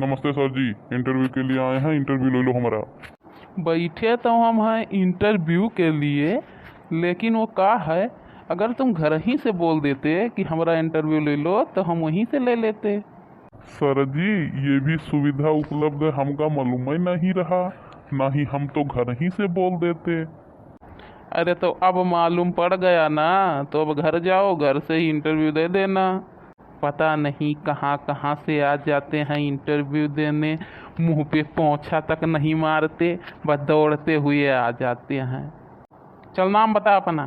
नमस्ते सर जी, इंटरव्यू के लिए आए हैं, इंटरव्यू ले लो हमारा। बैठे तो हम हैं इंटरव्यू के लिए, लेकिन वो का है, अगर तुम घर ही से बोल देते कि हमारा इंटरव्यू ले लो तो हम वहीं से ले लेते। सर जी, ये भी सुविधा उपलब्ध है, हमका मालूम ही नहीं रहा, ना ही हम तो घर ही से बोल देते। अरे तो अब मालूम पड़ गया ना, तो अब घर जाओ, घर से ही इंटरव्यू दे देना। पता नहीं कहाँ कहाँ से आ जाते हैं इंटरव्यू देने, मुंह पे पोंछा तक नहीं मारते, बस दौड़ते हुए आ जाते हैं। चल नाम बता अपना।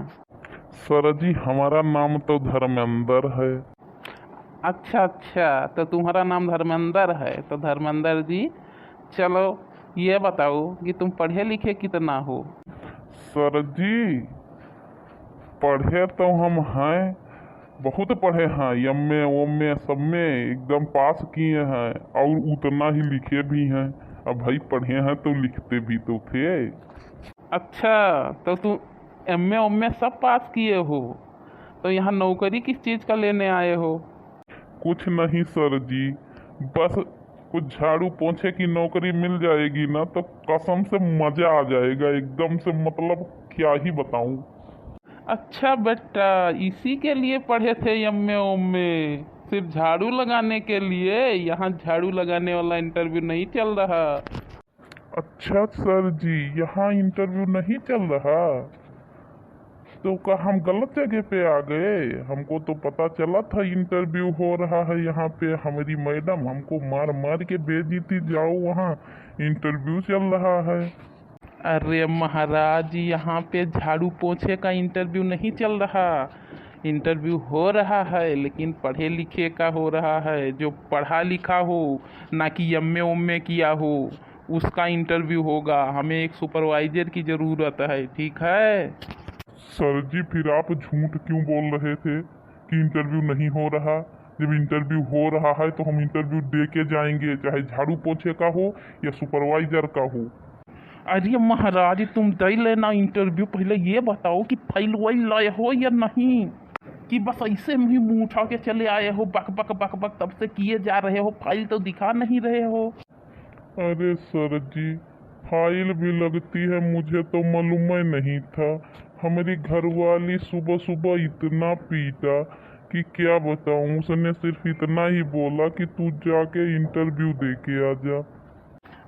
सर जी, हमारा नाम तो धर्मेंद्र है। अच्छा अच्छा, तो तुम्हारा नाम धर्मेंद्र है, तो धर्मेंद्र जी चलो ये बताओ कि तुम पढ़े लिखे कितना हो। सर जी, पढ़े तो हम हैं, बहुत पढ़े हैं, एमए ओमे सब में एकदम पास किए हैं, और उतना ही लिखे भी हैं। अब भाई पढ़े हैं तो लिखते भी तो थे। अच्छा, तो तुम एमए ओमे सब पास किए हो, तो यहाँ नौकरी किस चीज़ का लेने आए हो। कुछ नहीं सर जी, बस कुछ झाड़ू पोंछे की नौकरी मिल जाएगी ना तो कसम से मजा आ जाएगा एकदम से, मतलब क्या ही बताऊं। अच्छा बेटा, इसी के लिए पढ़े थे एमए ओमे, सिर्फ झाड़ू लगाने के लिए। यहाँ झाड़ू लगाने वाला इंटरव्यू नहीं चल रहा। अच्छा सर जी, यहाँ इंटरव्यू नहीं चल रहा, तो क्या हम गलत जगह पे आ गए? हमको तो पता चला था इंटरव्यू हो रहा है यहाँ पे। हमारी मैडम हमको मार मार के भेज दी थी, जाओ वहाँ इंटरव्यू चल रहा है। अरे महाराज, यहाँ पे झाड़ू पोछे का इंटरव्यू नहीं चल रहा। इंटरव्यू हो रहा है, लेकिन पढ़े लिखे का हो रहा है, जो पढ़ा लिखा हो, ना कि एमए ओमे किया हो, उसका इंटरव्यू होगा। हमें एक सुपरवाइजर की ज़रूरत है, ठीक है। सर जी, फिर आप झूठ क्यों बोल रहे थे कि इंटरव्यू नहीं हो रहा? जब इंटरव्यू हो रहा है तो हम इंटरव्यू दे के जाएंगे, चाहे झाड़ू पोछे का हो या सुपरवाइजर का हो। अरे महाराज, तुम दे लेना इंटरव्यू, पहले ये बताओ कि फाइल वाइल लाए हो या नहीं, कि बस ऐसे ही मुंह उठा के चले आए हो, बक बक बक बक तब से किए जा रहे हो, फाइल तो दिखा नहीं रहे हो। अरे सर जी, फाइल भी लगती है, मुझे तो मालूम ही नहीं था। हमारी घरवाली सुबह सुबह इतना पीटा कि क्या बताऊं। उसने सिर्फ इतना ही बोला कि तू जाके इंटरव्यू दे के आ जा।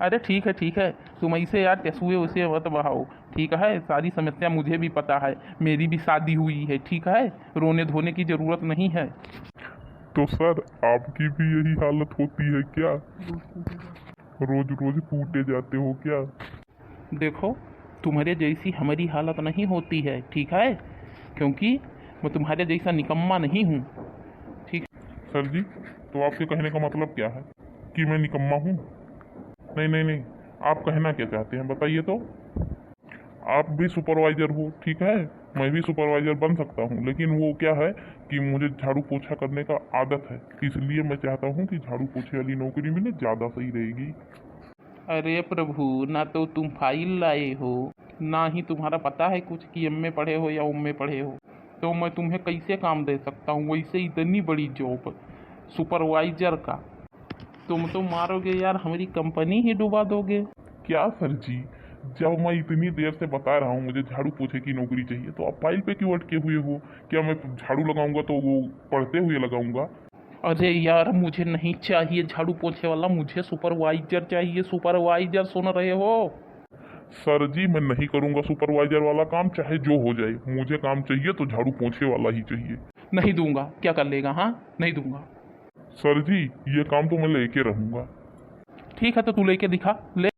अरे ठीक है, तुम ऐसे यार टेसुए उसे मत बहाओ, ठीक है। सारी समस्या मुझे भी पता है, मेरी भी शादी हुई है, ठीक है। रोने धोने की ज़रूरत नहीं है। तो सर, आपकी भी यही हालत होती है क्या? रोज रोज टूटे जाते हो क्या? देखो, तुम्हारे जैसी हमारी हालत नहीं होती है, ठीक है, क्योंकि मैं तुम्हारे जैसा निकम्मा नहीं हूँ, ठीक। सर जी, तो आपके कहने का मतलब क्या है कि मैं निकम्मा हूँ? नहीं नहीं नहीं, आप कहना क्या चाहते हैं बताइए तो। आप भी सुपरवाइजर हो, ठीक है, मैं भी सुपरवाइजर बन सकता हूँ, लेकिन वो क्या है कि मुझे झाड़ू पोछा करने का आदत है, इसलिए मैं चाहता हूँ कि झाड़ू पोछे वाली नौकरी मिले, ज़्यादा सही रहेगी। अरे प्रभु, ना तो तुम फाइल लाए हो, ना ही तुम्हारा पता है कुछ कि एमए पढ़े हो या उम्मे पढ़े हो, तो मैं तुम्हें कैसे काम दे सकता हूँ। वैसे इतनी बड़ी जॉब सुपरवाइजर का, तुम तो मारोगे यार, हमारी कंपनी ही डुबा दोगे। क्या सर जी, जब मैं इतनी देर से बता रहा हूँ मुझे झाड़ू पोछे की नौकरी चाहिए, तो आप फाइल पे क्यों अटके हुए हो? क्या मैं झाड़ू लगाऊंगा तो वो पढ़ते हुए लगाऊंगा? अरे यार, मुझे नहीं चाहिए झाड़ू पोछे वाला, मुझे सुपरवाइजर चाहिए। सुपरवाइजर सुन रहे हो। सर जी, मैं नहीं करूंगा सुपरवाइजर वाला काम, चाहे जो हो जाए। मुझे काम चाहिए तो झाड़ू पोछे वाला ही चाहिए। नहीं दूंगा, क्या कर लेगा? हाँ, नहीं दूंगा। सर जी, ये काम तो मैं लेके रहूंगा। ठीक है, तो तू लेके दिखा, ले।